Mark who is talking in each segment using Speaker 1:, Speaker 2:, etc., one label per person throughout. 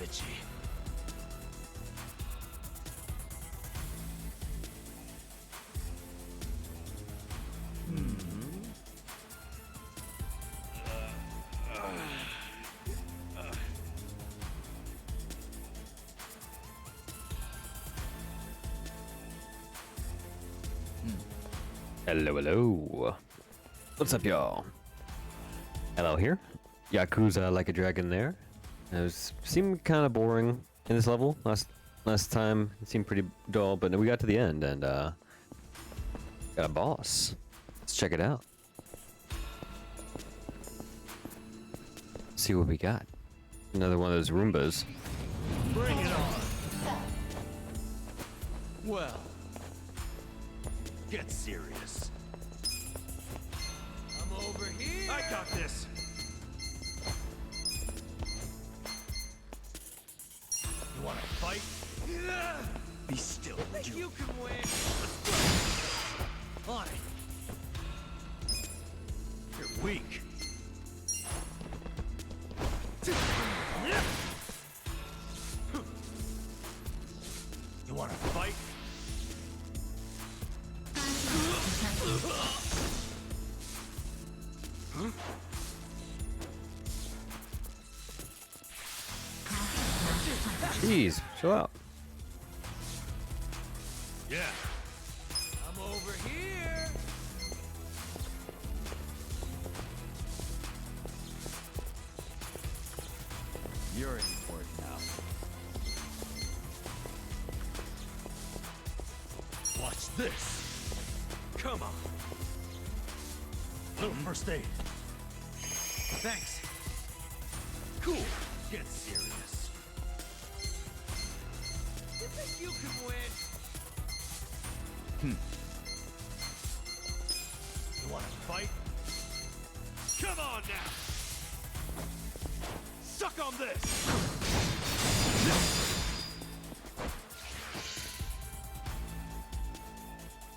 Speaker 1: itchy.
Speaker 2: Hello, hello. What's up, y'all? Hello here. Yakuza Like a Dragon there. It seemed kind of boring in this level. Last time it seemed pretty dull, but we got to the end and got a boss. Let's check it out. See what we got. Another one of those Roombas.
Speaker 1: Bring it on. Well, get serious.
Speaker 3: I'm over here.
Speaker 1: I got this. You want to fight? Be still.
Speaker 3: I think you can win.
Speaker 1: On it. You're weak. You want to fight?
Speaker 2: Jeez, chill out.
Speaker 1: Yeah.
Speaker 3: I'm over here.
Speaker 1: You're in for it now. Watch this. Come on. Little first aid. Thanks. Cool. Get serious.
Speaker 3: You think you can win?
Speaker 1: You want to fight? Come on now. Suck on this.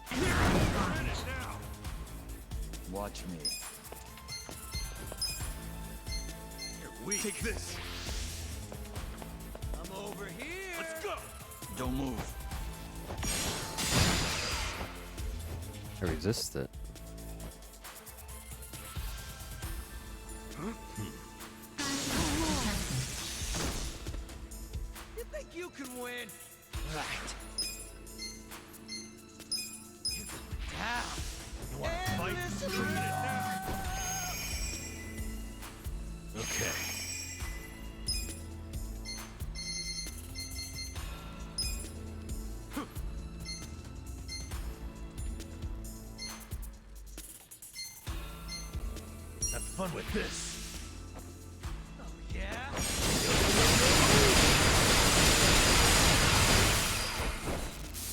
Speaker 1: Finish now.
Speaker 4: Watch me.
Speaker 1: You're weak. Take this.
Speaker 3: I'm over here.
Speaker 1: Let's go.
Speaker 4: Don't move.
Speaker 2: I resist it.
Speaker 3: You think you can win?
Speaker 1: Right.
Speaker 3: You're going down.
Speaker 1: You want to fight?
Speaker 3: Endless
Speaker 1: Bring it
Speaker 3: road.
Speaker 1: now. Okay. Have fun with this.
Speaker 3: Oh, yeah?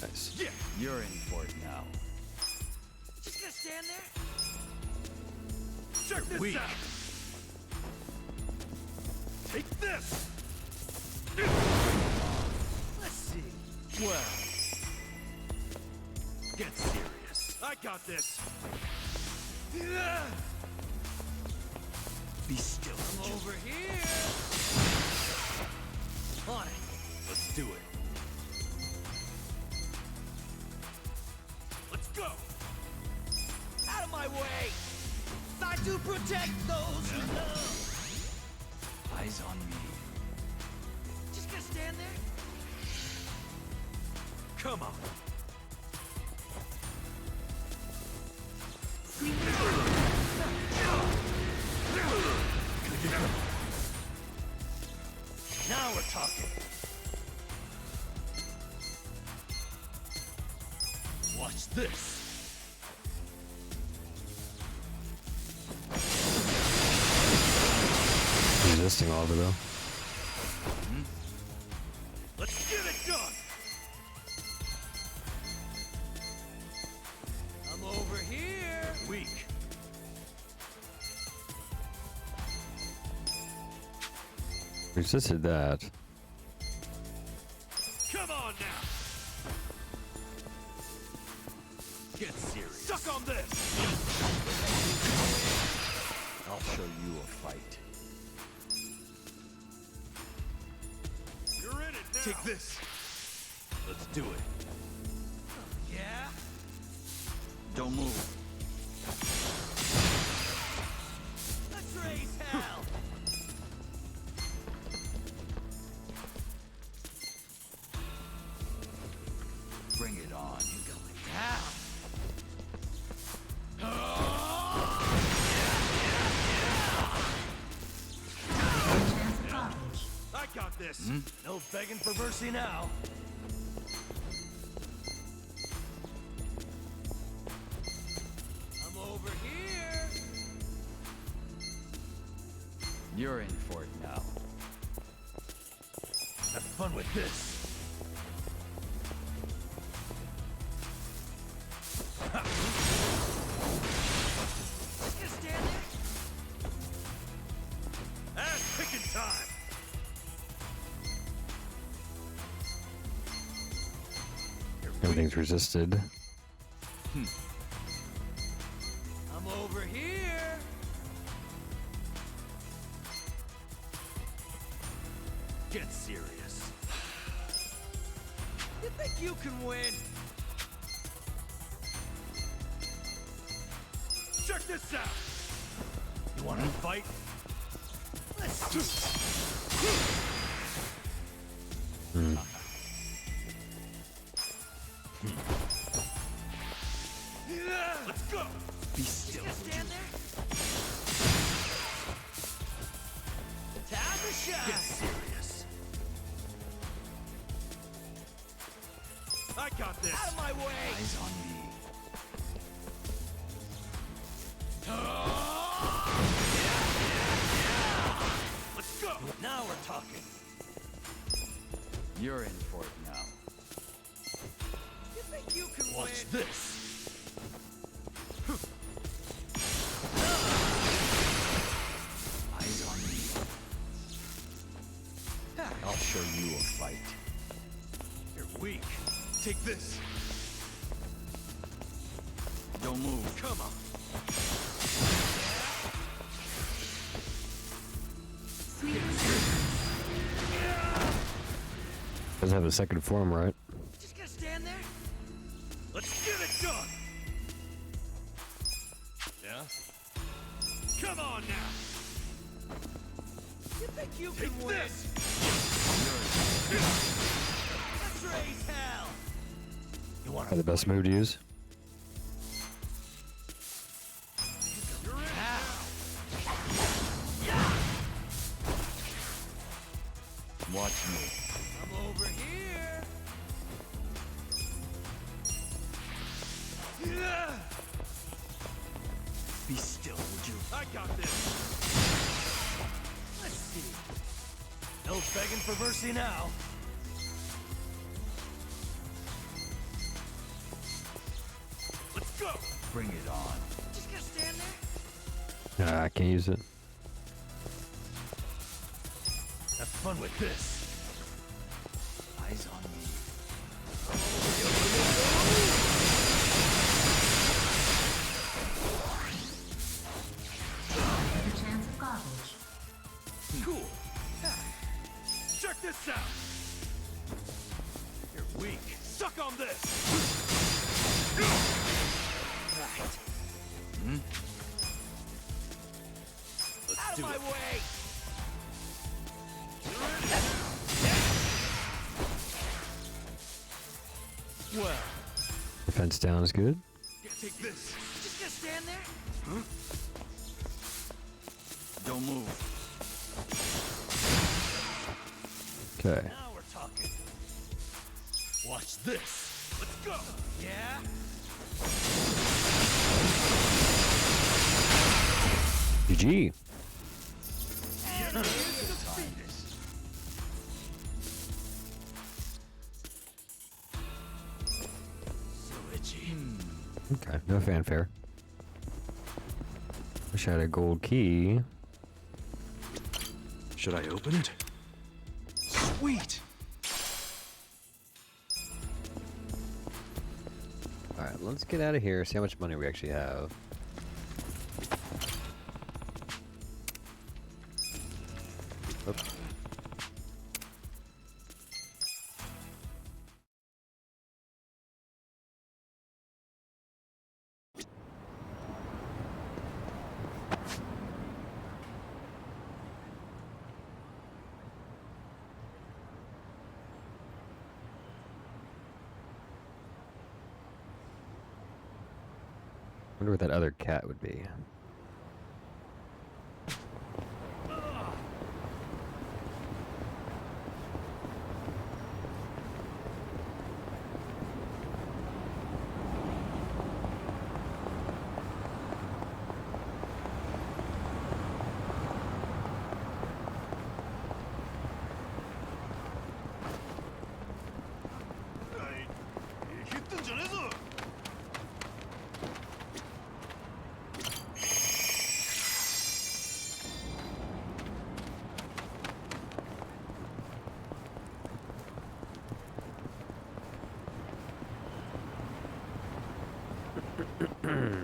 Speaker 2: Nice.
Speaker 1: Yeah.
Speaker 4: You're in for it now.
Speaker 3: Just gonna stand there?
Speaker 1: Check this
Speaker 4: weak.
Speaker 1: out. Take this.
Speaker 3: Let's see.
Speaker 1: Well. Get serious. I got this. Be still.
Speaker 3: I'm over here.
Speaker 1: On it. Let's do it. Let's go.
Speaker 3: Out of my way. I do protect those who love.
Speaker 4: Eyes on me.
Speaker 3: Just gonna stand there?
Speaker 1: Come on. Now we're talking. Watch this.
Speaker 2: Resisting all of it though.
Speaker 1: Let's get it done.
Speaker 3: I'm over here.
Speaker 1: Weak.
Speaker 2: Resisted that.
Speaker 1: Come on now. Get serious. Suck on this.
Speaker 4: I'll show you a fight.
Speaker 1: Take this. Let's do it.
Speaker 3: Yeah?
Speaker 4: Don't move.
Speaker 3: Let's raise hell!
Speaker 4: Bring it on.
Speaker 3: You going down?
Speaker 1: I got this. No begging for mercy now.
Speaker 3: I'm over here!
Speaker 4: You're in for it now.
Speaker 1: Have fun with this.
Speaker 3: Just gonna stand there?
Speaker 1: Ass picking time.
Speaker 2: Everything's resisted.
Speaker 3: I'm over here!
Speaker 1: Get serious.
Speaker 3: You think you can win?
Speaker 1: Check this out. You want to fight?
Speaker 3: Let's do
Speaker 1: Let's go.
Speaker 4: Be still.
Speaker 3: Just stand there? Time to shine!
Speaker 1: Get serious. I got this.
Speaker 3: Out of my way!
Speaker 4: Eyes on me.
Speaker 1: Let's go.
Speaker 3: Now we're talking.
Speaker 4: You're in for it now.
Speaker 3: You think you can
Speaker 1: Watch
Speaker 3: win?
Speaker 1: this.
Speaker 4: Eyes on me. I'll show you a fight.
Speaker 1: You're weak. Take this.
Speaker 4: Don't move.
Speaker 1: Come on.
Speaker 2: Doesn't have a second form, right?
Speaker 3: Just gonna stand there?
Speaker 1: Let's get it done. Yeah? Come on now.
Speaker 3: You think you
Speaker 1: Take
Speaker 3: can win?
Speaker 1: this.
Speaker 3: Let's raise hell!
Speaker 1: You want
Speaker 2: Probably the best move to use.
Speaker 1: You're in.
Speaker 4: Watch me.
Speaker 3: I'm over here!
Speaker 4: Be still, would you?
Speaker 1: I got this.
Speaker 3: Let's see.
Speaker 1: No begging for mercy now. Let's go.
Speaker 4: Bring it on.
Speaker 3: Just gonna stand there?
Speaker 2: I can't use it.
Speaker 1: Have fun with this.
Speaker 4: Eyes on me.
Speaker 5: Better chance of garbage.
Speaker 1: Cool. Check this out. You're weak. Suck on this.
Speaker 3: Right.
Speaker 1: Let's
Speaker 3: Out of
Speaker 1: do
Speaker 3: my
Speaker 1: it.
Speaker 3: way!
Speaker 1: Well,
Speaker 2: Defense down is good.
Speaker 1: take this.
Speaker 3: Just gonna stand there?
Speaker 4: Don't move.
Speaker 2: Okay.
Speaker 3: Now we're talking.
Speaker 1: Watch this. Let's go.
Speaker 3: Yeah?
Speaker 2: GG.
Speaker 3: So itchy.
Speaker 2: Okay, no fanfare. Wish I had a gold key.
Speaker 6: Should I open it? Sweet!
Speaker 2: Alright, let's get out of here, see how much money we actually have. Oop. Wonder what that other cat would be.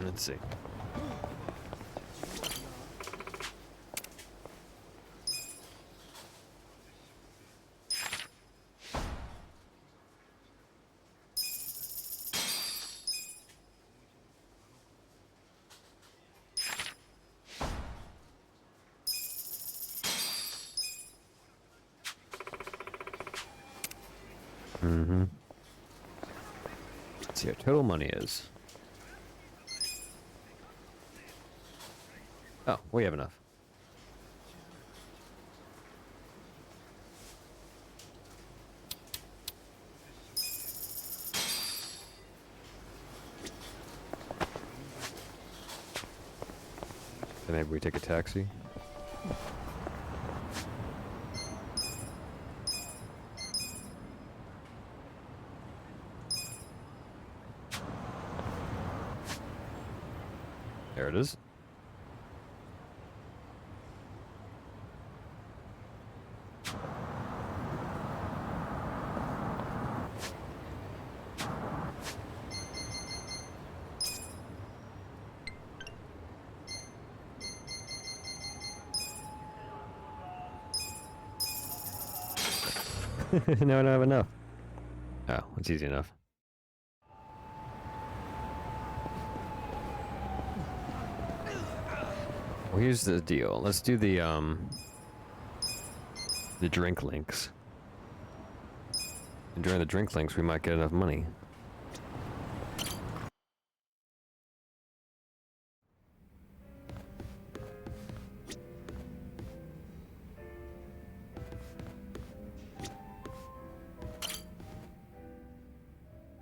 Speaker 2: Let's see. Let's see what total money is. Oh, we have enough. Then maybe we take a taxi. There it is. No, I don't have enough. Oh, it's easy enough. Well, here's the deal. Let's do the drink links. And during the drink links, we might get enough money.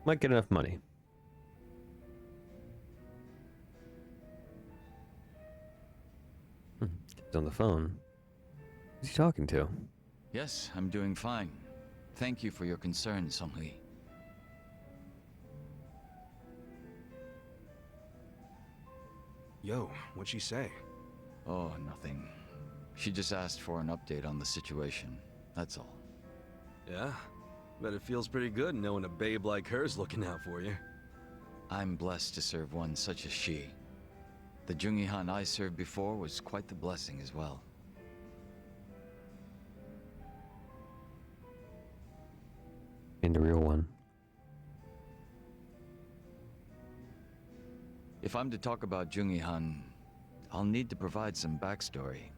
Speaker 2: Might get enough money. He's on the phone. Who's he talking to?
Speaker 4: Yes, I'm doing fine. Thank you for your concern, Song-Hui.
Speaker 6: Yo, what'd she say?
Speaker 4: Oh, nothing. She just asked for an update on the situation. That's all.
Speaker 6: Yeah? Bet it feels pretty good knowing a babe like her's looking out for you.
Speaker 4: I'm blessed to serve one such as she. The Jungi-han I served before was quite the blessing as well.
Speaker 2: In the real one.
Speaker 4: If I'm to talk about Jungi-han, I'll need to provide some backstory.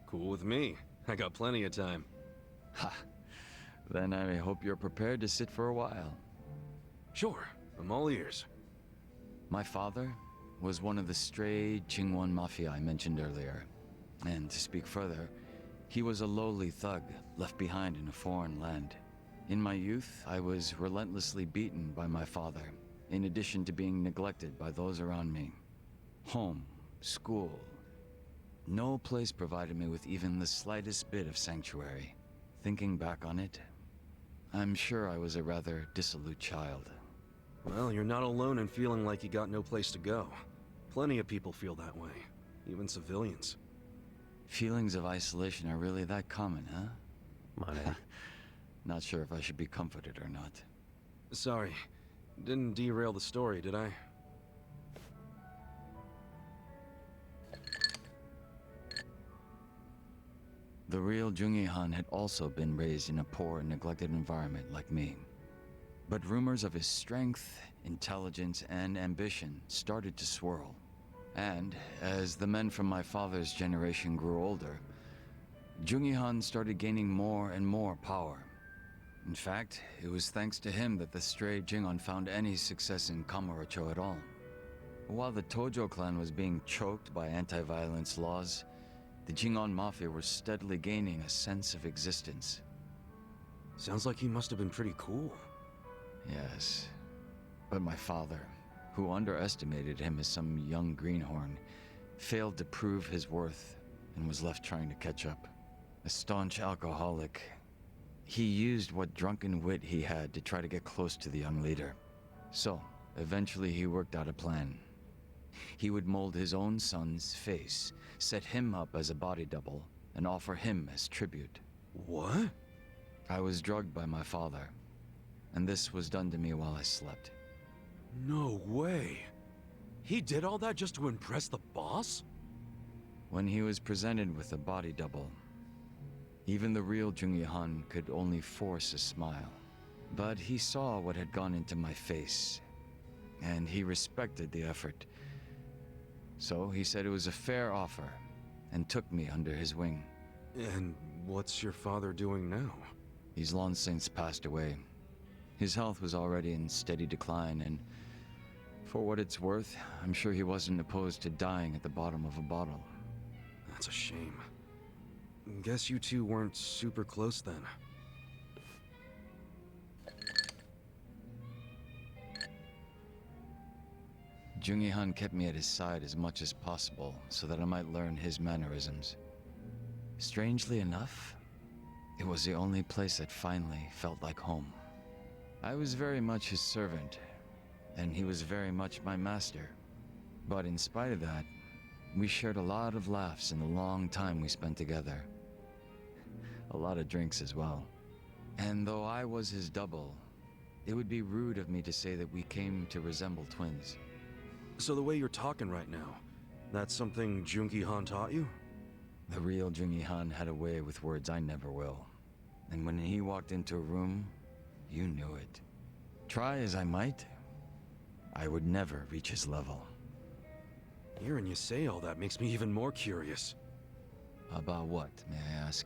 Speaker 6: Cool with me. I got plenty of time.
Speaker 4: Ha! Then I hope you're prepared to sit for a while.
Speaker 6: Sure, I'm all ears.
Speaker 4: My father was one of the stray Qingwan Mafia I mentioned earlier. And to speak further, he was a lowly thug left behind in a foreign land. In my youth, I was relentlessly beaten by my father, in addition to being neglected by those around me. Home, school. No place provided me with even the slightest bit of sanctuary. Thinking back on it, I'm sure I was a rather dissolute child.
Speaker 6: Well, you're not alone in feeling like you got no place to go. Plenty of people feel that way, even civilians.
Speaker 4: Feelings of isolation are really that common, huh?
Speaker 2: Money.
Speaker 4: Not sure if I should be comforted or not.
Speaker 6: Sorry, didn't derail the story, did I?
Speaker 4: The real Jungi-han had also been raised in a poor and neglected environment like me. But rumors of his strength, intelligence, and ambition started to swirl. And as the men from my father's generation grew older, Jungi-han started gaining more and more power. In fact, it was thanks to him that the stray Jingon found any success in Kamurocho at all. While the Tojo clan was being choked by anti-violence laws, the Jingon Mafia were steadily gaining a sense of existence.
Speaker 6: Sounds like he must have been pretty cool.
Speaker 4: Yes. But my father, who underestimated him as some young greenhorn, failed to prove his worth and was left trying to catch up. A staunch alcoholic, he used what drunken wit he had to try to get close to the young leader. So, eventually he worked out a plan. He would mold his own son's face, set him up as a body double, and offer him as tribute.
Speaker 6: What?
Speaker 4: I was drugged by my father, and this was done to me while I slept.
Speaker 6: No way. He did all that just to impress the boss?
Speaker 4: When he was presented with a body double, even the real Jungi Han could only force a smile. But he saw what had gone into my face, and he respected the effort. So he said it was a fair offer, and took me under his wing.
Speaker 6: And what's your father doing now?
Speaker 4: He's long since passed away. His health was already in steady decline, and for what it's worth, I'm sure he wasn't opposed to dying at the bottom of a bottle.
Speaker 6: That's a shame. Guess you two weren't super close then.
Speaker 4: Jungi Han kept me at his side as much as possible so that I might learn his mannerisms. Strangely enough, it was the only place that finally felt like home. I was very much his servant, and he was very much my master. But in spite of that, we shared a lot of laughs in the long time we spent together. A lot of drinks as well. And though I was his double, it would be rude of me to say that we came to resemble twins.
Speaker 6: So the way you're talking right now, that's something Jungi Han taught you?
Speaker 4: The real Jungi Han had a way with words I never will. And when he walked into a room, you knew it. Try as I might, I would never reach his level.
Speaker 6: Hearing you say all that makes me even more curious.
Speaker 4: About what, may I ask?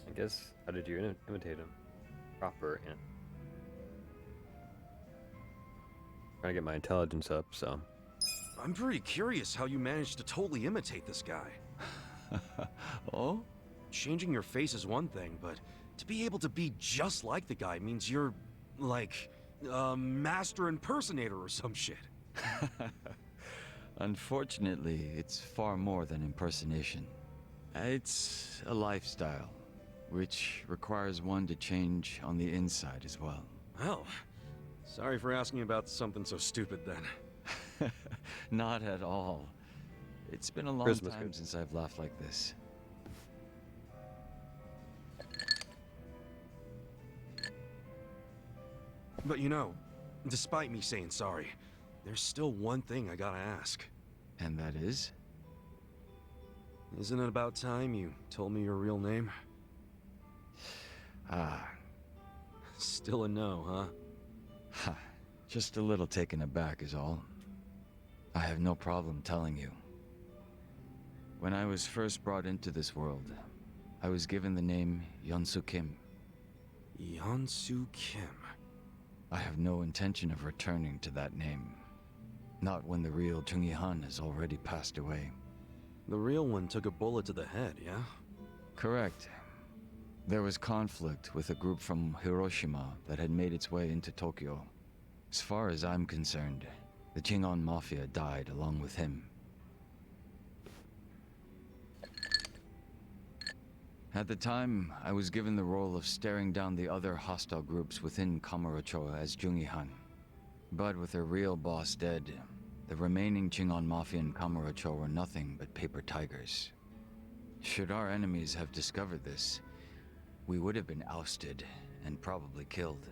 Speaker 2: I guess, how did you imitate him? Proper and... Trying to get my intelligence up, so...
Speaker 6: I'm pretty curious how you managed to totally imitate this guy.
Speaker 4: Oh?
Speaker 6: Changing your face is one thing, but to be able to be just like the guy means you're, like, a master impersonator or some shit.
Speaker 4: Unfortunately, it's far more than impersonation. It's a lifestyle, which requires one to change on the inside as well.
Speaker 6: Well, sorry for asking about something so stupid then.
Speaker 4: Not at all. It's been a long
Speaker 2: Christmas
Speaker 4: time
Speaker 2: good.
Speaker 4: since I've laughed like this.
Speaker 6: But you know, despite me saying sorry, there's still one thing I gotta ask.
Speaker 4: And that is?
Speaker 6: Isn't it about time you told me your real name?
Speaker 4: Ah,
Speaker 6: Still a no, huh?
Speaker 4: ha. Just a little taken aback is all. I have no problem telling you. When I was first brought into this world, I was given the name Yeonsu Kim.
Speaker 6: Yeonsu Kim.
Speaker 4: I have no intention of returning to that name. Not when the real Jungi Han has already passed away.
Speaker 6: The real one took a bullet to the head, yeah?
Speaker 4: Correct. There was conflict with a group from Hiroshima that had made its way into Tokyo. As far as I'm concerned, the Jingon Mafia died along with him. At the time, I was given the role of staring down the other hostile groups within Kamurocho as Jungi Han. But with their real boss dead, the remaining Jingon Mafia in Kamurocho were nothing but paper tigers. Should our enemies have discovered this, we would have been ousted and probably killed.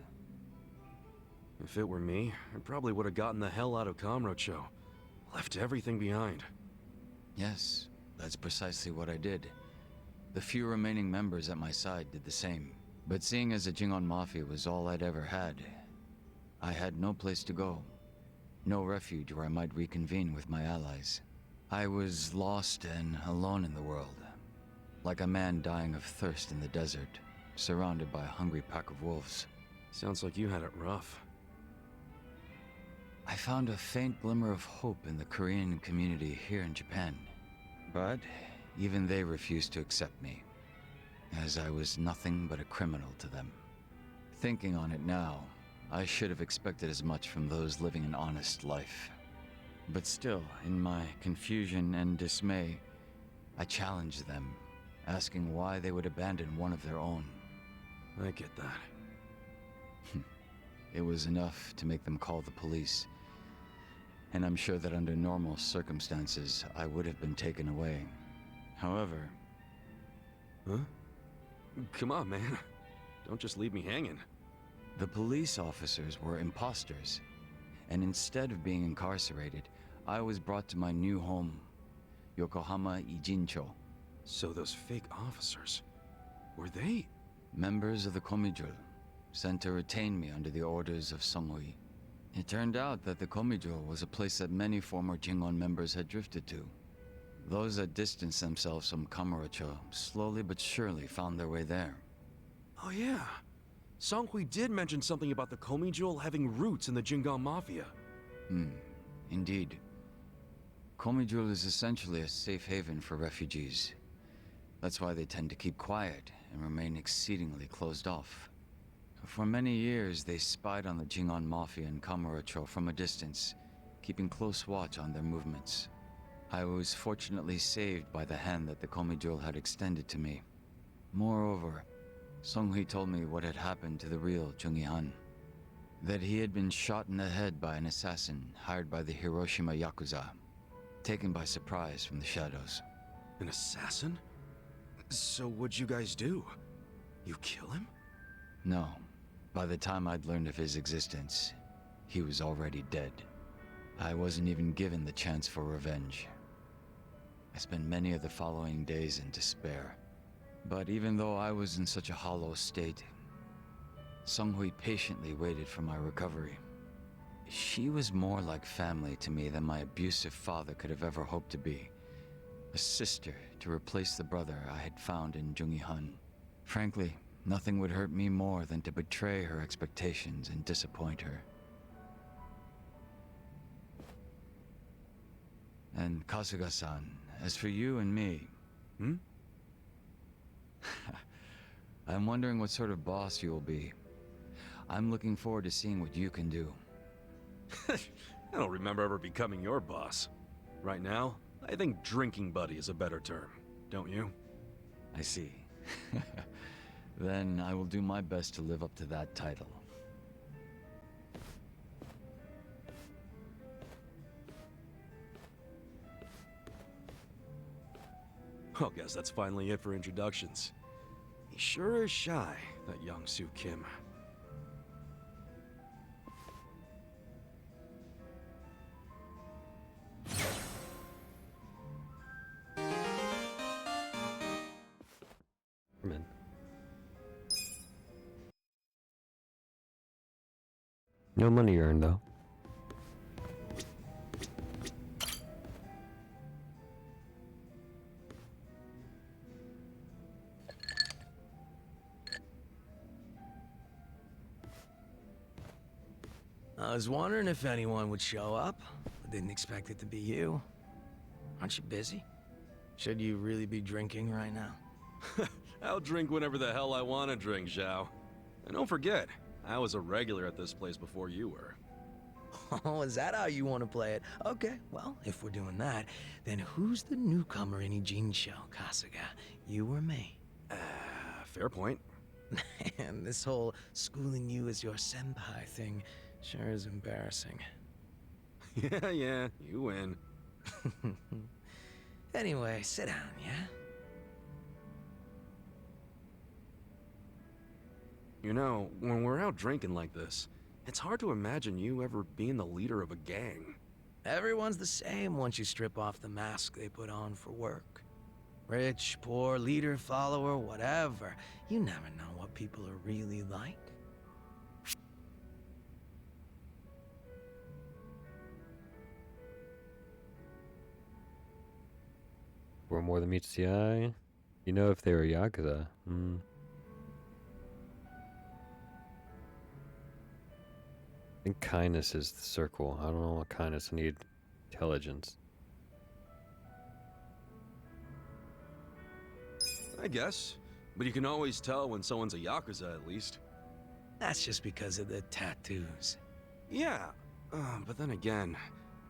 Speaker 6: If it were me, I probably would have gotten the hell out of Kamurocho. Left everything behind.
Speaker 4: Yes, that's precisely what I did. The few remaining members at my side did the same. But seeing as the Jingon Mafia was all I'd ever had, I had no place to go. No refuge where I might reconvene with my allies. I was lost and alone in the world. Like a man dying of thirst in the desert. surrounded by a hungry pack of wolves.
Speaker 6: Sounds like you had it rough.
Speaker 4: I found a faint glimmer of hope in the Korean community here in Japan. But even they refused to accept me, as I was nothing but a criminal to them. Thinking on it now, I should have expected as much from those living an honest life. But still, in my confusion and dismay, I challenged them, asking why they would abandon one of their own.
Speaker 6: I get that.
Speaker 4: It was enough to make them call the police. And I'm sure that under normal circumstances, I would have been taken away. However...
Speaker 6: Huh? Come on, man. Don't just leave me hanging.
Speaker 4: The police officers were imposters, and instead of being incarcerated, I was brought to my new home, Yokohama Ijincho.
Speaker 6: So those fake officers, were they?
Speaker 4: Members of the Komijul, sent to retain me under the orders of Songhui. It turned out that the Komijul was a place that many former Jingon members had drifted to. Those that distanced themselves from Kamurocho slowly but surely found their way there.
Speaker 6: Oh yeah. Songhui did mention something about the Komijul having roots in the Jingon Mafia.
Speaker 4: Indeed. Komijul is essentially a safe haven for refugees. That's why they tend to keep quiet and remain exceedingly closed off. For many years, they spied on the Jingon Mafia in Kamurocho from a distance, keeping close watch on their movements. I was fortunately saved by the hand that the Komijul had extended to me. Moreover, Songhui told me what had happened to the real Jungi-han. That he had been shot in the head by an assassin hired by the Hiroshima Yakuza, taken by surprise from the shadows.
Speaker 6: An assassin? So what'd you guys do? You kill him?
Speaker 4: No. By the time I'd learned of his existence, he was already dead. I wasn't even given the chance for revenge. I spent many of the following days in despair. But even though I was in such a hollow state, Songhui patiently waited for my recovery. She was more like family to me than my abusive father could have ever hoped to be. A sister to replace the brother I had found in Jungi-han. Frankly, nothing would hurt me more than to betray her expectations and disappoint her. And Kasuga-san, as for you and me... I'm wondering what sort of boss you will be. I'm looking forward to seeing what you can do.
Speaker 6: I don't remember ever becoming your boss. Right now, I think drinking buddy is a better term, don't you?
Speaker 4: I see. Then I will do my best to live up to that title.
Speaker 6: Oh, guess that's finally it for introductions. He sure is shy, that young Soo Kim.
Speaker 2: Man. No money earned though.
Speaker 3: I was wondering if anyone would show up. I didn't expect it to be you. Aren't you busy? Should you really be drinking right now?
Speaker 6: I'll drink whenever the hell I want to drink, Zhao. And don't forget, I was a regular at this place before you were.
Speaker 3: Oh, is that how you want to play it? Okay, well, if we're doing that, then who's the newcomer in Ijincho, Kasuga? You or me?
Speaker 6: Fair point.
Speaker 3: Man, this whole schooling you as your senpai thing sure is embarrassing.
Speaker 6: Yeah, you win.
Speaker 3: Anyway, sit down, yeah?
Speaker 6: You know, when we're out drinking like this, it's hard to imagine you ever being the leader of a gang.
Speaker 3: Everyone's the same once you strip off the mask they put on for work. Rich, poor, leader, follower, whatever. You never know what people are really like.
Speaker 2: For more than meets the eye. You know if they were Yakuza. think kindness is the circle. I don't know what kindness. I need intelligence.
Speaker 6: I guess. But you can always tell when someone's a Yakuza, at least.
Speaker 3: That's just because of the tattoos.
Speaker 6: Yeah, but then again,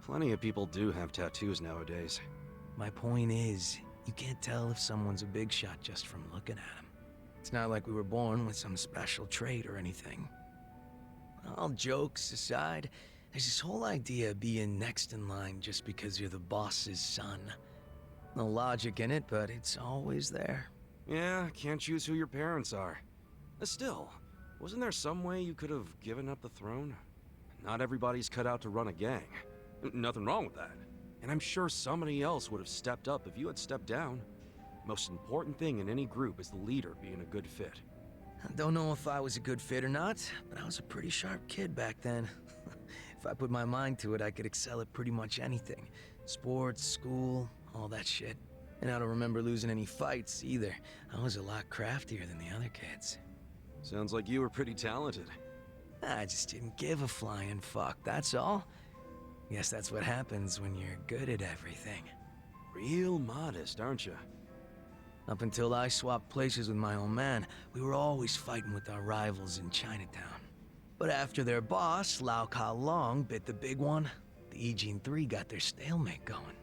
Speaker 6: plenty of people do have tattoos nowadays.
Speaker 3: My point is, you can't tell if someone's a big shot just from looking at them. It's not like we were born with some special trait or anything. All jokes aside, there's this whole idea of being next in line just because you're the boss's son. No logic in it, but it's always there.
Speaker 6: Yeah, can't choose who your parents are. Still, wasn't there some way you could have given up the throne? Not everybody's cut out to run a gang. Nothing wrong with that. And I'm sure somebody else would have stepped up if you had stepped down. Most important thing in any group is the leader being a good fit.
Speaker 3: I don't know if I was a good fit or not, but I was a pretty sharp kid back then. If I put my mind to it, I could excel at pretty much anything. Sports, school, all that shit. And I don't remember losing any fights, either. I was a lot craftier than the other kids.
Speaker 6: Sounds like you were pretty talented.
Speaker 3: I just didn't give a flying fuck, that's all. Guess that's what happens when you're good at everything.
Speaker 6: Real modest, aren't you?
Speaker 3: Up until I swapped places with my old man, we were always fighting with our rivals in Chinatown. But after their boss, Lau Ka Long, bit the big one, the Ijin 3 got their stalemate going.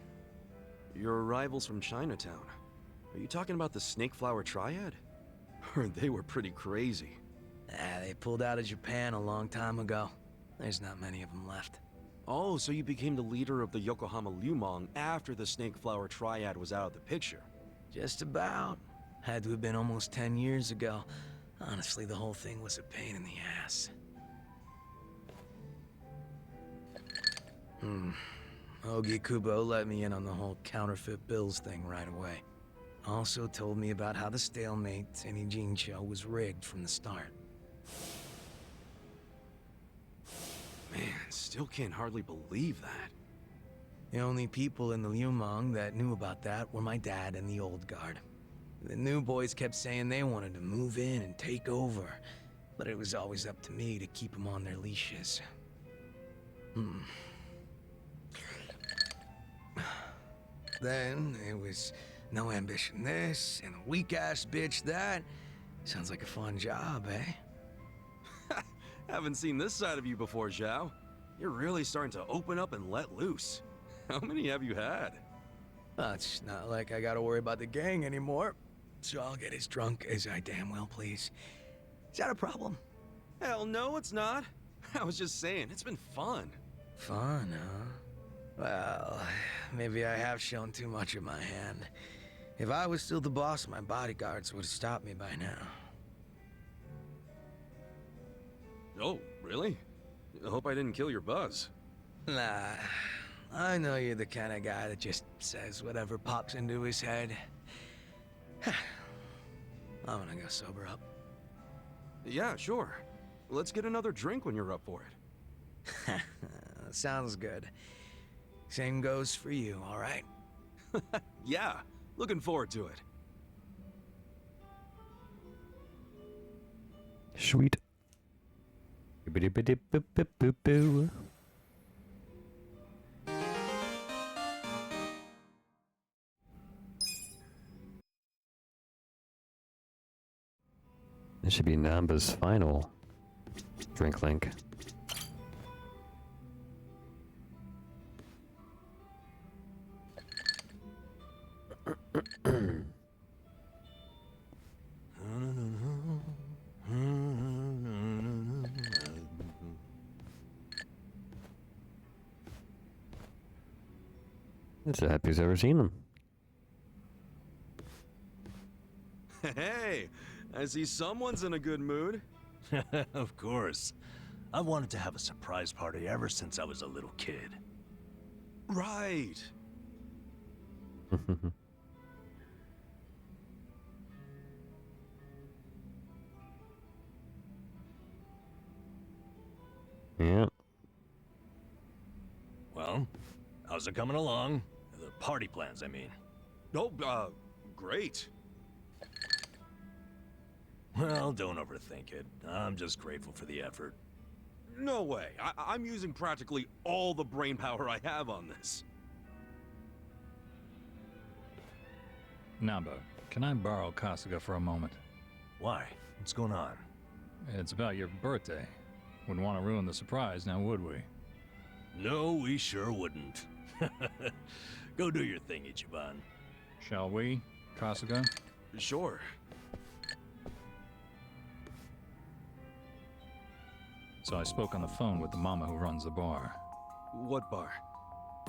Speaker 6: Your rivals from Chinatown. Are you talking about the Snake Flower Triad? Heard they were pretty crazy.
Speaker 3: They pulled out of Japan a long time ago. There's not many of them left.
Speaker 6: Oh, so you became the leader of the Yokohama Lumong after the Snake Flower Triad was out of the picture.
Speaker 3: Just about. Had to have been almost 10 years ago. Honestly, the whole thing was a pain in the ass. Ogi Kubo let me in on the whole counterfeit bills thing right away. Also told me about how the stalemate in Ijincho was rigged from the start.
Speaker 6: Man, still can't hardly believe that.
Speaker 3: The only people in the Lumong that knew about that were my dad and the old guard. The new boys kept saying they wanted to move in and take over, but it was always up to me to keep them on their leashes. Then it was no ambition this and a weak-ass bitch that. Sounds like a fun job, eh?
Speaker 6: Haven't seen this side of you before, Zhao. You're really starting to open up and let loose. How many have you had?
Speaker 3: It's not like I gotta worry about the gang anymore, so I'll get as drunk as I damn well please. Is that a problem?
Speaker 6: Hell no, it's not. I was just saying, it's been fun.
Speaker 3: Fun, huh? Well, maybe I have shown too much of my hand. If I was still the boss, my bodyguards would have stopped me by now.
Speaker 6: Oh, really? I hope I didn't kill your buzz.
Speaker 3: Nah, I know you're the kind of guy that just says whatever pops into his head. I'm gonna go sober up.
Speaker 6: Yeah, sure. Let's get another drink when you're up for it.
Speaker 3: Sounds good. Same goes for you, all right?
Speaker 6: Yeah, looking forward to it.
Speaker 2: Sweet. Bibbidi-bibbidi-boo-boo-boo. This should be Namba's final drink link. It's the happiest I've ever seen him.
Speaker 6: Hey, I see someone's in a good mood.
Speaker 1: Of course. I wanted to have a surprise party ever since I was a little kid.
Speaker 6: Right.
Speaker 2: Yeah.
Speaker 1: Well, how's it coming along? The party plans, I mean.
Speaker 6: Oh, great.
Speaker 1: Well, don't overthink it. I'm just grateful for the effort.
Speaker 6: No way. I'm using practically all the brain power I have on this.
Speaker 7: Namba, can I borrow Kasuga for a moment?
Speaker 1: Why? What's going on?
Speaker 7: It's about your birthday. Wouldn't want to ruin the surprise, now would we?
Speaker 1: No, we sure wouldn't. Go do your thing, Ichiban.
Speaker 7: Shall we, Kasuga?
Speaker 6: Sure.
Speaker 7: So I spoke on the phone with the mama who runs the bar.
Speaker 6: What bar?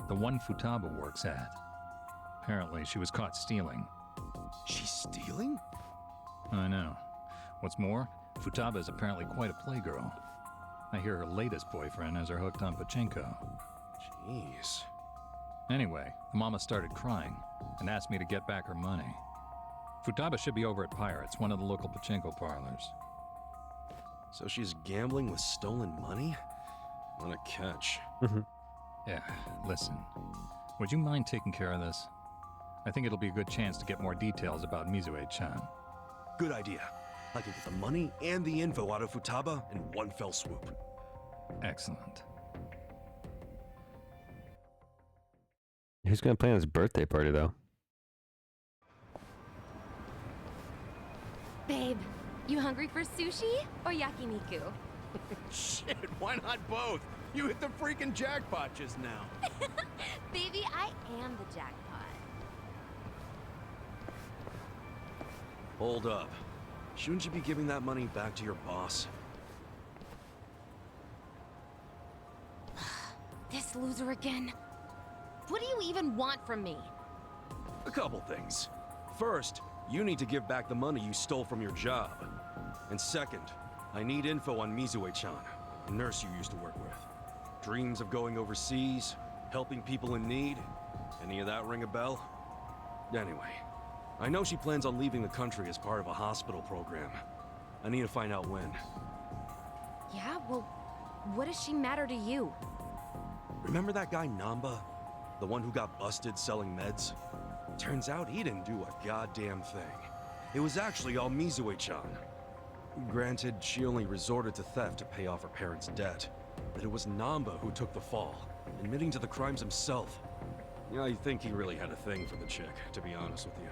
Speaker 7: The one Futaba works at. Apparently, she was caught stealing.
Speaker 6: She's stealing?
Speaker 7: I know. What's more, Futaba is apparently quite a playgirl. I hear her latest boyfriend has her hooked on pachinko.
Speaker 6: Jeez.
Speaker 7: Anyway, the mama started crying and asked me to get back her money. Futaba should be over at Pirates, one of the local pachinko parlors.
Speaker 6: So she's gambling with stolen money? What a catch.
Speaker 7: Yeah, listen. Would you mind taking care of this? I think it'll be a good chance to get more details about Mizue-chan.
Speaker 6: Good idea. I can get the money and the info out of Futaba in one fell swoop.
Speaker 7: Excellent.
Speaker 2: Who's gonna plan his birthday party though?
Speaker 8: Babe, you hungry for sushi or yakiniku?
Speaker 9: Shit, why not both? You hit the freaking jackpot just now.
Speaker 8: Baby, I am the jackpot.
Speaker 6: Hold up. Shouldn't you be giving that money back to your boss?
Speaker 8: This loser again. What do you even want from me?
Speaker 6: A couple things. First, you need to give back the money you stole from your job. And second, I need info on Mizue-chan, a nurse you used to work with. Dreams of going overseas, helping people in need. Any of that ring a bell? Anyway, I know she plans on leaving the country as part of a hospital program. I need to find out when.
Speaker 8: Yeah, well, what does she matter to you?
Speaker 6: Remember that guy Namba? The one who got busted selling meds? Turns out he didn't do a goddamn thing. It was actually all Mizue-chan. Granted, she only resorted to theft to pay off her parents' debt. But it was Namba who took the fall, admitting to the crimes himself. Yeah, I think he really had a thing for the chick, to be honest with you.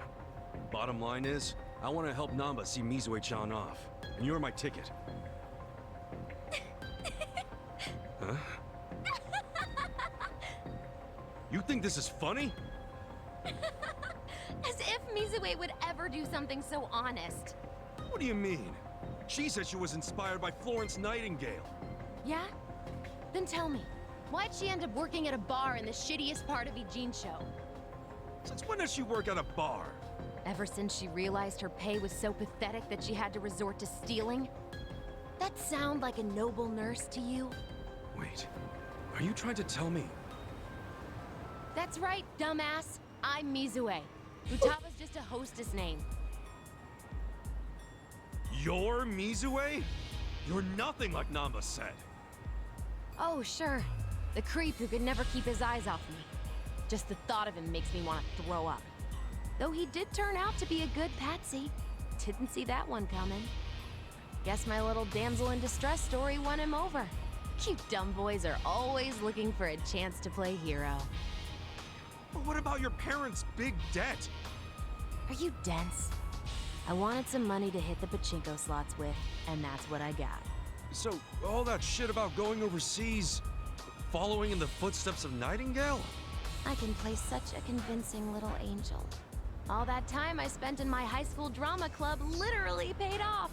Speaker 6: Bottom line is, I want to help Namba see Mizue-chan off. And you're my ticket. Huh? You think this is funny?
Speaker 8: As if Mizue would ever do something so honest.
Speaker 6: What do you mean? She said she was inspired by Florence Nightingale.
Speaker 8: Yeah? Then tell me, why'd she end up working at a bar in the shittiest part of Ijincho?
Speaker 6: Since when does she work at a bar?
Speaker 8: Ever since she realized her pay was so pathetic that she had to resort to stealing? That sound like a noble nurse to you?
Speaker 6: Wait, are you trying to tell me?
Speaker 8: That's right, dumbass. I'm Mizue. Futaba's just a hostess name.
Speaker 6: You're Mizue? You're nothing like Namba said.
Speaker 8: Oh, sure. The creep who could never keep his eyes off me. Just the thought of him makes me want to throw up. Though he did turn out to be a good patsy. Didn't see that one coming. Guess my little damsel in distress story won him over. You dumb boys are always looking for a chance to play hero.
Speaker 6: But what about your parents' big debt?
Speaker 8: Are you dense? I wanted some money to hit the pachinko slots with, and that's what I got.
Speaker 6: So, all that shit about going overseas, following in the footsteps of Nightingale?
Speaker 8: I can play such a convincing little angel. All that time I spent in my high school drama club literally paid off.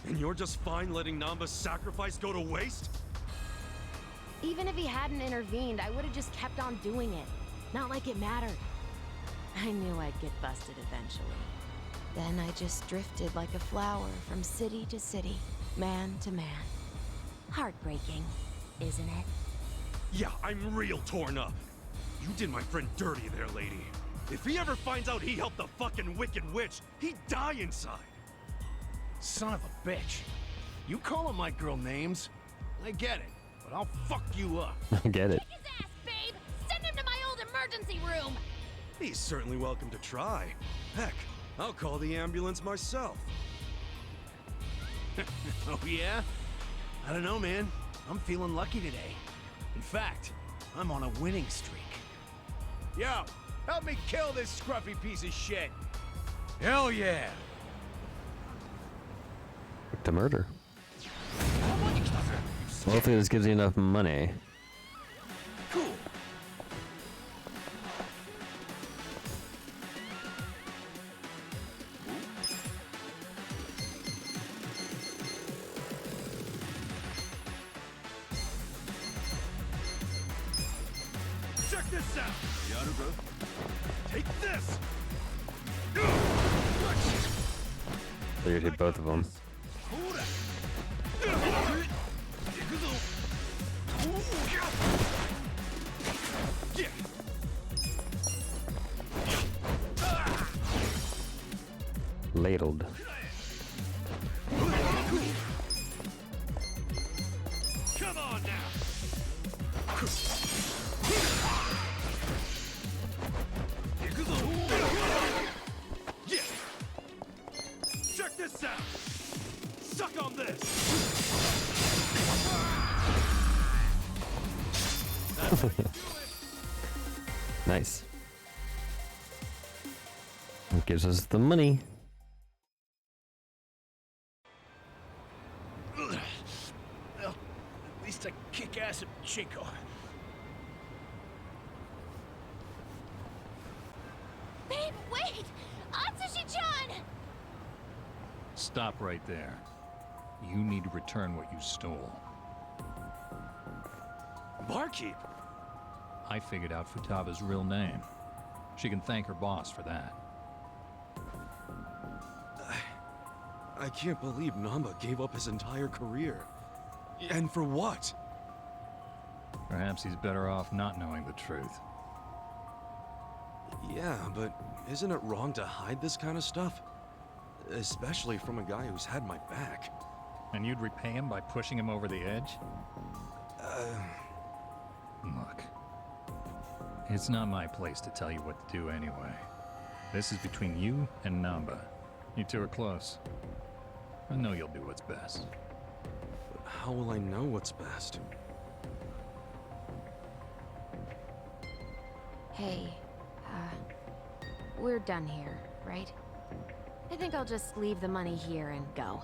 Speaker 6: And you're just fine letting Namba's sacrifice go to waste?
Speaker 8: Even if he hadn't intervened, I would have just kept on doing it. Not like it mattered. I knew I'd get busted eventually. Then I just drifted like a flower from city to city, man to man. Heartbreaking, isn't it?
Speaker 6: Yeah, I'm real torn up. You did my friend dirty there, lady. If he ever finds out he helped the fucking Wicked Witch, he'd die inside.
Speaker 9: Son of a bitch. You calling my girl names? I get it, but I'll fuck you up.
Speaker 2: I get it.
Speaker 8: Kick his ass, babe! Send him to my old emergency room!
Speaker 6: He's certainly welcome to try. Heck, I'll call the ambulance myself.
Speaker 9: Oh yeah? I don't know, man. I'm feeling lucky today. In fact, I'm on a winning streak. Yo, help me kill this scruffy piece of shit. Hell yeah.
Speaker 2: To murder. Well, hopefully this gives you enough money.
Speaker 9: Cool. Check this out. Take this.
Speaker 2: So you hit both of them. Ladled.
Speaker 9: Come on now. Yeah. Check this out. Suck on this.
Speaker 2: Nice. It gives us the money.
Speaker 9: Well, at least I kick ass at Chico.
Speaker 8: Babe, wait! Atsushi-chan!
Speaker 7: Stop right there. You need to return what you stole.
Speaker 6: Barkeep!
Speaker 7: I figured out Futaba's real name. She can thank her boss for that.
Speaker 6: I can't believe Namba gave up his entire career. And for what?
Speaker 7: Perhaps he's better off not knowing the truth.
Speaker 6: Yeah, but isn't it wrong to hide this kind of stuff? Especially from a guy who's had my back.
Speaker 7: And you'd repay him by pushing him over the edge? Look, it's not my place to tell you what to do anyway. This is between you and Namba. You two are close. I know you'll do what's best.
Speaker 6: But how will I know what's best?
Speaker 8: Hey, we're done here, right? I think I'll just leave the money here and go.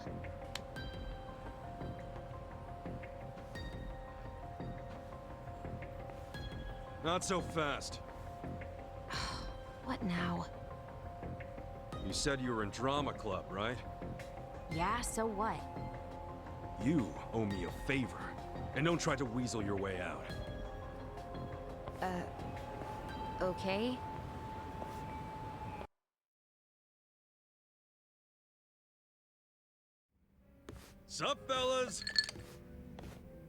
Speaker 6: Not so fast.
Speaker 8: What now?
Speaker 6: You said you were in drama club, right?
Speaker 8: Yeah, so what?
Speaker 6: You owe me a favor. And don't try to weasel your way out.
Speaker 8: Okay?
Speaker 6: Sup, fellas?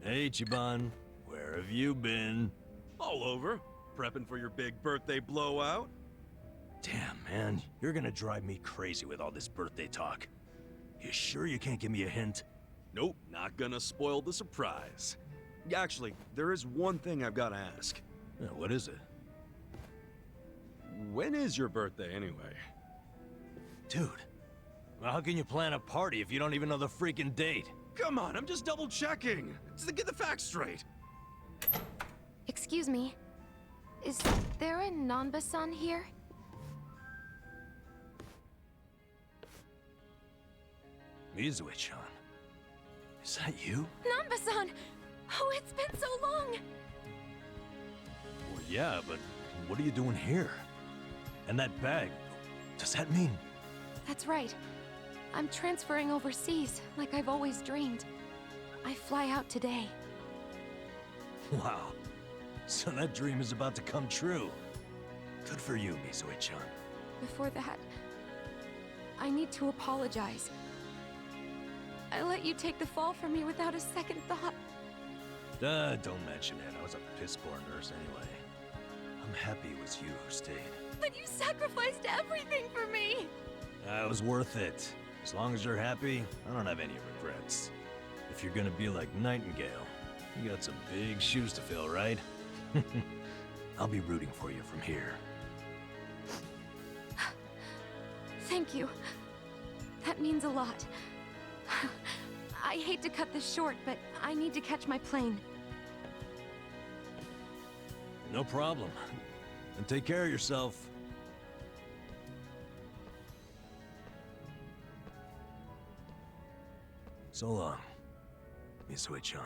Speaker 1: Hey, Chiban. Where have you been?
Speaker 6: All over. Prepping for your big birthday blowout?
Speaker 1: Damn, man. You're gonna drive me crazy with all this birthday talk. You sure you can't give me a hint?
Speaker 6: Nope, not gonna spoil the surprise. Actually, there is one thing I've gotta ask.
Speaker 1: What is it?
Speaker 6: When is your birthday, anyway?
Speaker 1: Dude, well, how can you plan a party if you don't even know the freaking date?
Speaker 6: Come on, I'm just double-checking. Just to get the facts straight.
Speaker 8: Excuse me. Is there a Nanba-san here?
Speaker 1: Mizue-chan. Is that you?
Speaker 8: Nanba-san! Oh, it's been so long!
Speaker 1: Well, yeah, but what are you doing here? And that bag, does that mean?
Speaker 8: That's right. I'm transferring overseas, like I've always dreamed. I fly out today.
Speaker 1: Wow. So that dream is about to come true. Good for you, Mizue-chan.
Speaker 8: Before that, I need to apologize. I let you take the fall for me without a second thought.
Speaker 1: Don't mention it. I was a piss-poor nurse anyway. I'm happy it was you who stayed.
Speaker 8: But you sacrificed everything for me!
Speaker 1: It was worth it. As long as you're happy, I don't have any regrets. If you're gonna be like Nightingale, you got some big shoes to fill, right? I'll be rooting for you from here.
Speaker 8: Thank you. That means a lot. I hate to cut this short, but I need to catch my plane.
Speaker 1: No problem. And take care of yourself. So long, Misui-chan.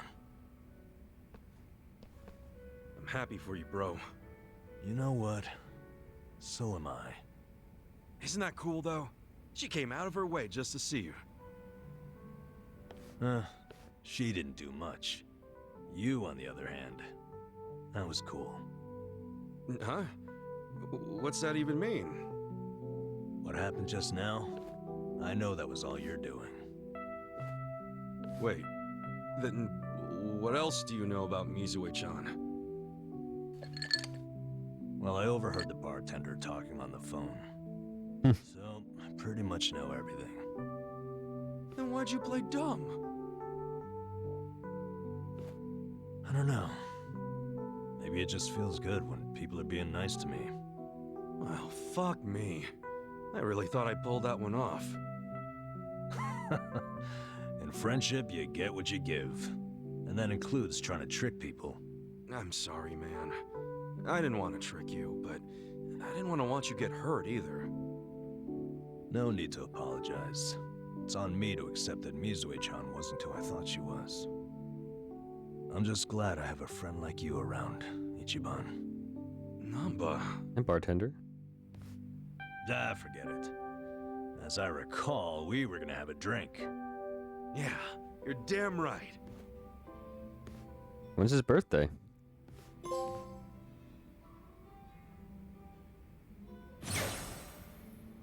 Speaker 6: I'm happy for you, bro.
Speaker 1: You know what? So am I.
Speaker 6: Isn't that cool, though? She came out of her way just to see you.
Speaker 1: She didn't do much. You, on the other hand, that was cool.
Speaker 6: Huh? What's that even mean?
Speaker 1: What happened just now? I know that was all you're doing.
Speaker 6: Wait, then what else do you know about Misue-chan?
Speaker 1: Well, I overheard the bartender talking on the phone. So, I pretty much know everything.
Speaker 6: Then why'd you play dumb?
Speaker 1: I don't know. Maybe it just feels good when people are being nice to me.
Speaker 6: Well, fuck me. I really thought I pulled that one off.
Speaker 1: In friendship, you get what you give. And that includes trying to trick people.
Speaker 6: I'm sorry, man. I didn't want to trick you, but I didn't want to watch you get hurt either.
Speaker 1: No need to apologize. It's on me to accept that Misue-chan wasn't who I thought she was. I'm just glad I have a friend like you around, Ichiban.
Speaker 6: Namba.
Speaker 2: And bartender.
Speaker 1: Ah, forget it. As I recall, we were gonna have a drink.
Speaker 6: Yeah, you're damn right.
Speaker 2: When's his birthday?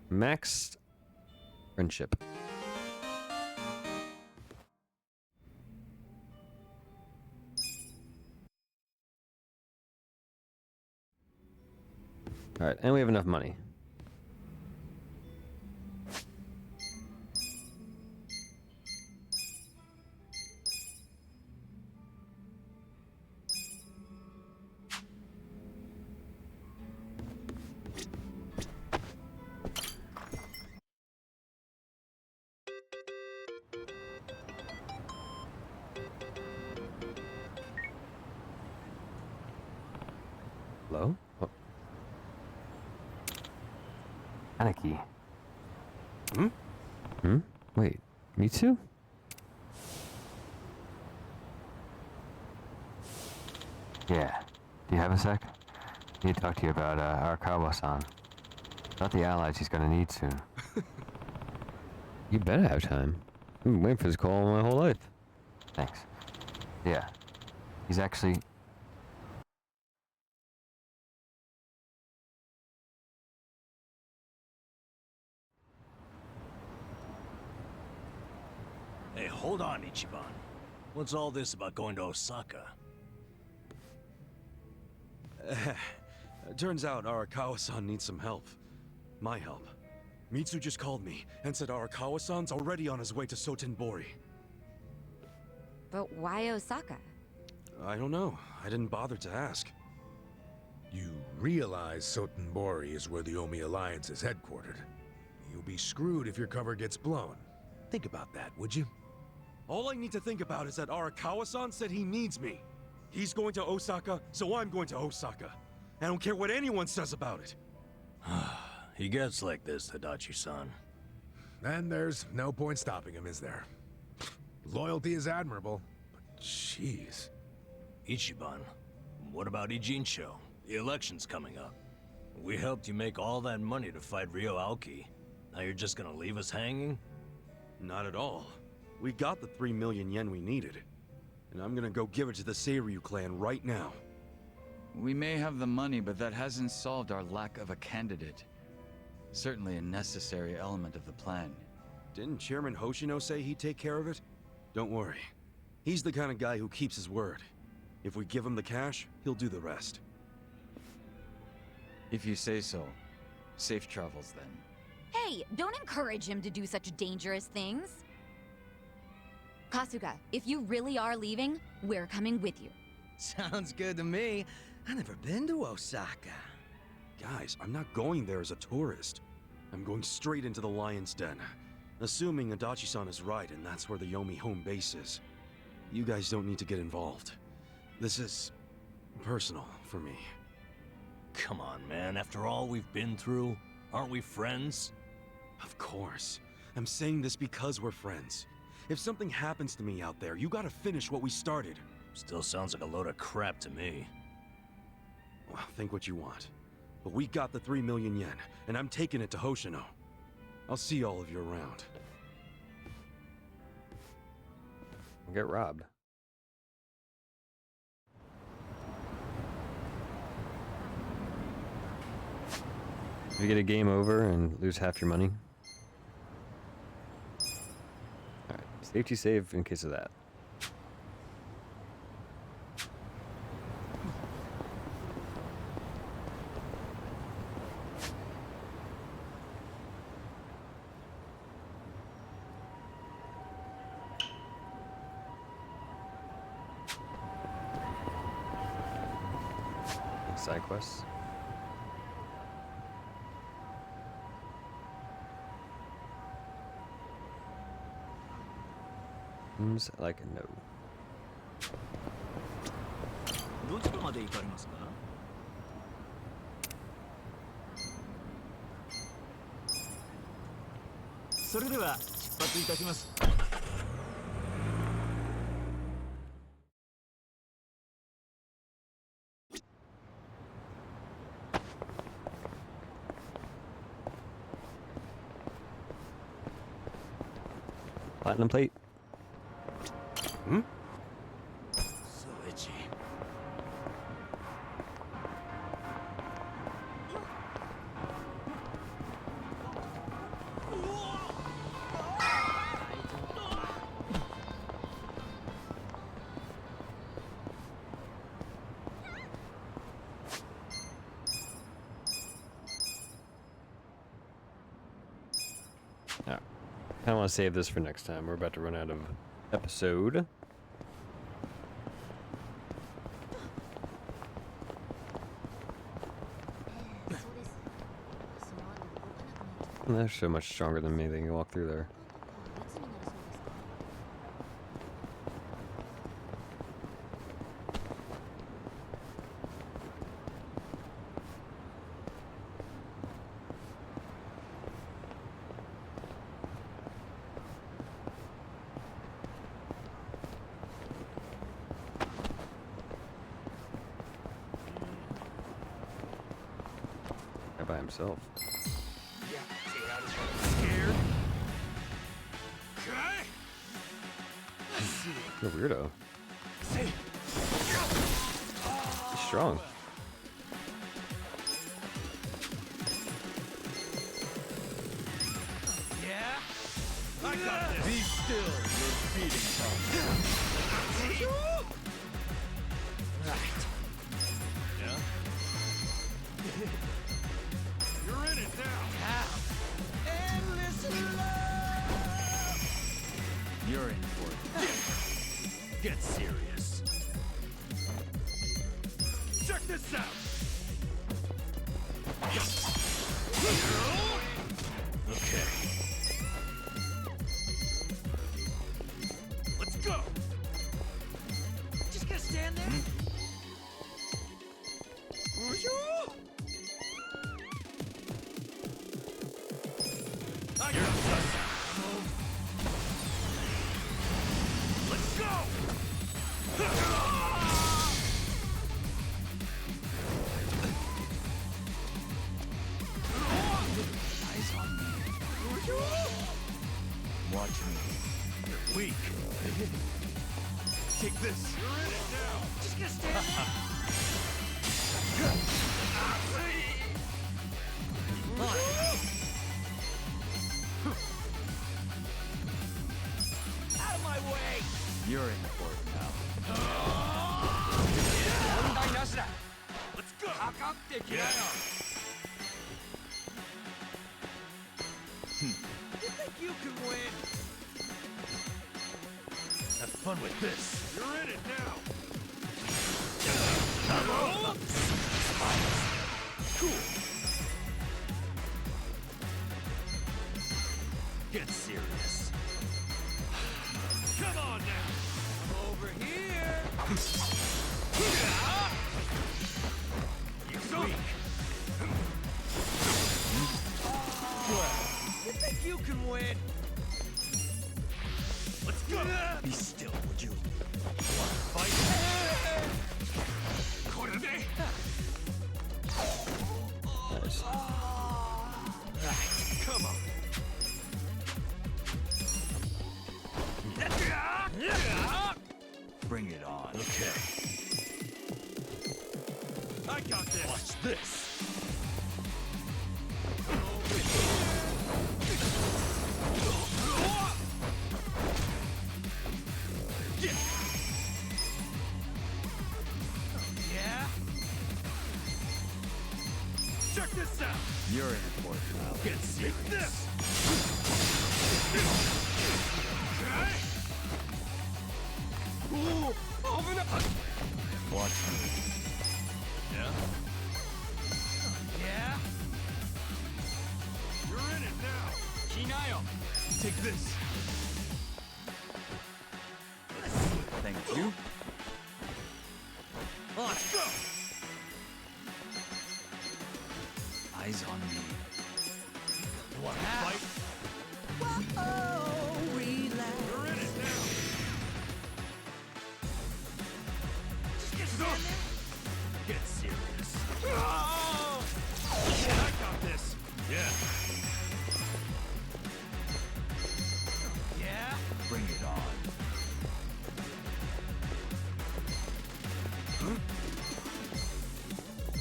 Speaker 2: Max friendship. All right, and we have enough money. Hello? Oh. Aniki. Hmm? Wait, me too? Yeah. Do you have a sec? I need to talk to you about Arakawa-san. About the allies he's gonna need soon. You better have time. I've been waiting for this call my whole life. Thanks. Yeah. He's actually...
Speaker 1: Hey, hold on, Ichiban. What's all this about going to Osaka?
Speaker 6: Turns out Arakawa-san needs some help. My help. Mitsu just called me and said Arakawa-san's already on his way to Sotenbori.
Speaker 8: But why Osaka?
Speaker 6: I don't know. I didn't bother to ask.
Speaker 10: You realize Sotenbori is where the Omi Alliance is headquartered. You'll be screwed if your cover gets blown. Think about that, would you?
Speaker 6: All I need to think about is that Arakawa-san said he needs me. He's going to Osaka, so I'm going to Osaka. I don't care what anyone says about it.
Speaker 1: He gets like this, Tadachi-san.
Speaker 10: And there's no point stopping him, is there? Loyalty is admirable, but jeez.
Speaker 1: Ichiban, what about Ijincho? The election's coming up. We helped you make all that money to fight Ryo Aoki. Now you're just gonna leave us hanging?
Speaker 6: Not at all. We got the 3 million yen we needed. And I'm gonna go give it to the Seiryu clan right now.
Speaker 4: We may have the money, but that hasn't solved our lack of a candidate. Certainly a necessary element of the plan.
Speaker 6: Didn't Chairman Hoshino say he'd take care of it? Don't worry. He's the kind of guy who keeps his word. If we give him the cash, he'll do the rest.
Speaker 4: If you say so. Safe travels then.
Speaker 11: Hey, don't encourage him to do such dangerous things. Kasuga, if you really are leaving, we're coming with you.
Speaker 3: Sounds good to me. I've never been to Osaka.
Speaker 6: Guys, I'm not going there as a tourist. I'm going straight into the Lion's Den. Assuming Adachi-san is right and that's where the Yomi home base is, you guys don't need to get involved. This is personal for me.
Speaker 1: Come on, man. After all we've been through, aren't we friends?
Speaker 6: Of course. I'm saying this because we're friends. If something happens to me out there, you gotta finish what we started.
Speaker 1: Still sounds like a load of crap to me.
Speaker 6: Well, think what you want. But we got the 3 million yen, and I'm taking it to Hoshino. I'll see all of you around.
Speaker 2: Get robbed. You get a game over and lose half your money. Alright, safety save in case of that. Side quests. Seems like a no.
Speaker 12: どちらまで行かれますか? それでは出発いたします.
Speaker 2: Platinum plate.
Speaker 6: Hmm?
Speaker 12: So itchy.
Speaker 2: I kind of want to save this for next time. We're about to run out of episode. They're so much stronger than me. They can walk through there. By himself.
Speaker 12: Scared?
Speaker 2: You're a weirdo. He's strong.
Speaker 12: Yeah? I got this. Be still, you're beating time. Right. Yeah? You're in it now. Endless love. You're in for it. Get serious. Check this out. Okay. Let's go. Just gonna stand there. I got this. Let's go. Eyes on me. Watch me. You're weak. Take this. You're in it now. Just gonna stand there. Out of my way! You're in for it now. Let's go! You think you can win?
Speaker 1: Have fun with this.
Speaker 12: You're in it now. Cool.
Speaker 9: Get serious. Come on now. I'm over here. You're weak. Well, you think you can win? Let's go. Be still, would you? Want to fight?
Speaker 2: Nice.
Speaker 9: Right, come on. Bring it on. Okay. I got this. Watch this. Yeah? Check this out.
Speaker 4: You're in for it now.
Speaker 9: Get serious. This. Okay. Ooh, open up.
Speaker 4: Watch me.
Speaker 9: Yeah? Yeah? You're in it now. Kinayo. Take this.
Speaker 4: Thank you.
Speaker 9: Let's go.
Speaker 4: Eyes on me.
Speaker 9: Want to fight? Whoa, relax. You're in it now. Just get standing. Get serious. Oh! I got this. Yeah. Yeah?
Speaker 4: Bring it on.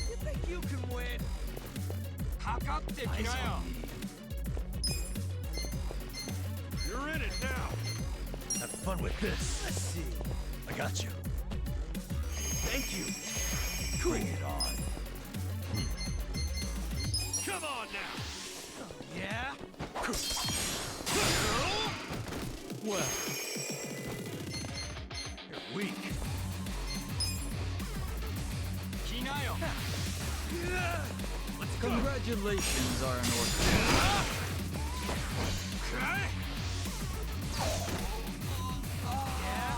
Speaker 9: You think you can win? Hakatte
Speaker 4: Eyes
Speaker 9: Kinayo.
Speaker 4: on me.
Speaker 9: You're in it now. Have fun with this. Let's see. I got you. Thank you. Cool.
Speaker 4: Bring it on.
Speaker 9: Come on now. Yeah? Well, you're weak. Kinayo. Let's go.
Speaker 4: Congratulations are in order.
Speaker 9: Okay. Yeah.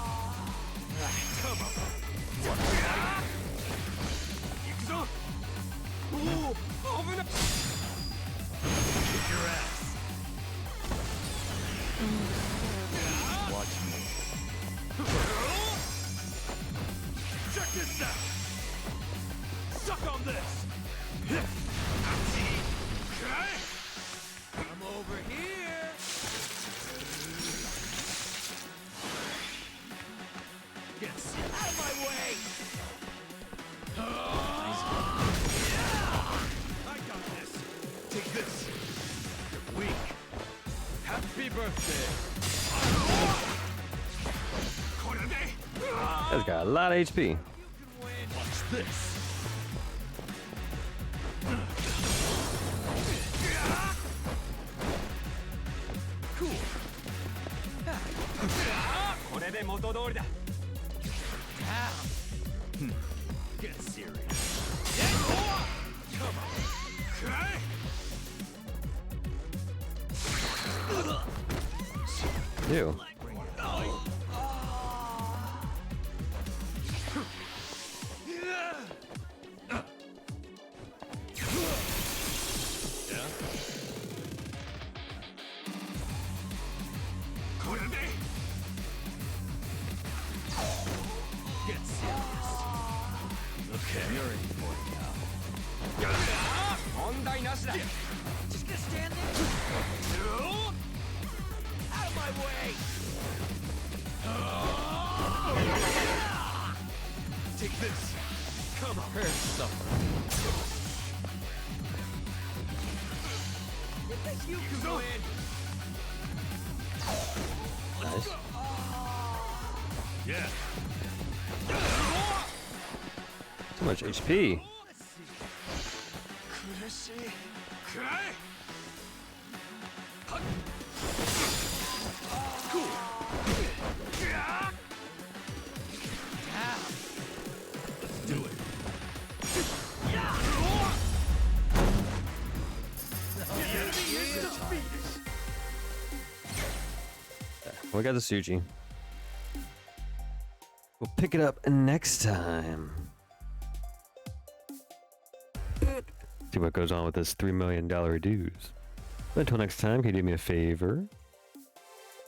Speaker 9: Right, come on. Yakuza. Ooh, open up. Kick your ass.
Speaker 4: Watch me.
Speaker 9: Check this out. Suck on this. Okay. I'm over here. Get serious. Out of my way. I got this. Take this. You're weak. Happy birthday.
Speaker 2: Guy's got a lot of HP.
Speaker 9: You can win. Watch this. Cool. Get serious. Come on. Okay.
Speaker 2: Ew.
Speaker 9: Get serious. Okay.
Speaker 4: You're in for it now.
Speaker 9: Just gonna stand there. Out of my way. Take this. Come on.
Speaker 4: Prepare to suffer.
Speaker 9: You think you can win?
Speaker 2: Nice.
Speaker 9: Yeah.
Speaker 2: Too much HP.
Speaker 9: Let's see. Okay. Cool. Let's do it. The enemy is defeated.
Speaker 2: We got the Suji. We'll pick it up next time. See what goes on with this $3 million dues. But until next time, can you do me a favor?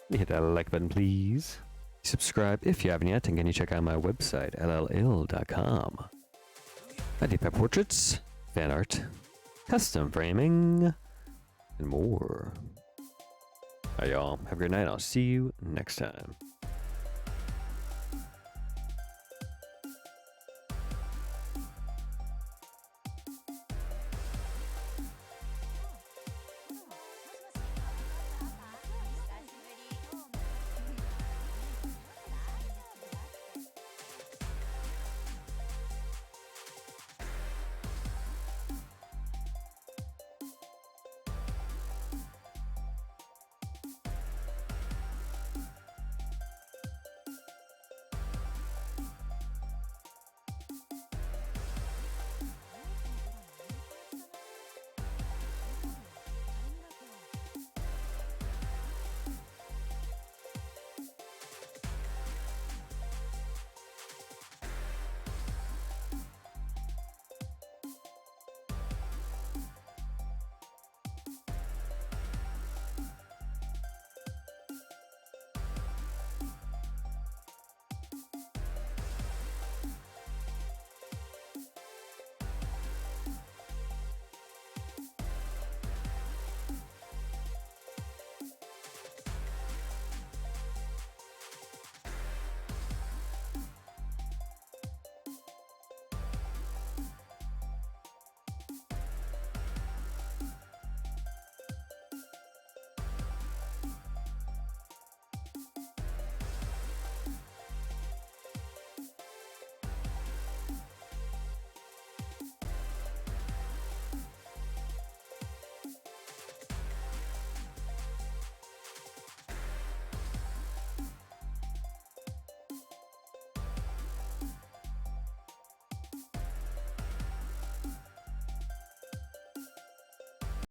Speaker 2: Hit that like button, please. Subscribe if you haven't yet, and can you check out my website, llill.com. I do pet portraits, fan art, custom framing, and more. Alright, y'all. Have a good night. I'll see you next time.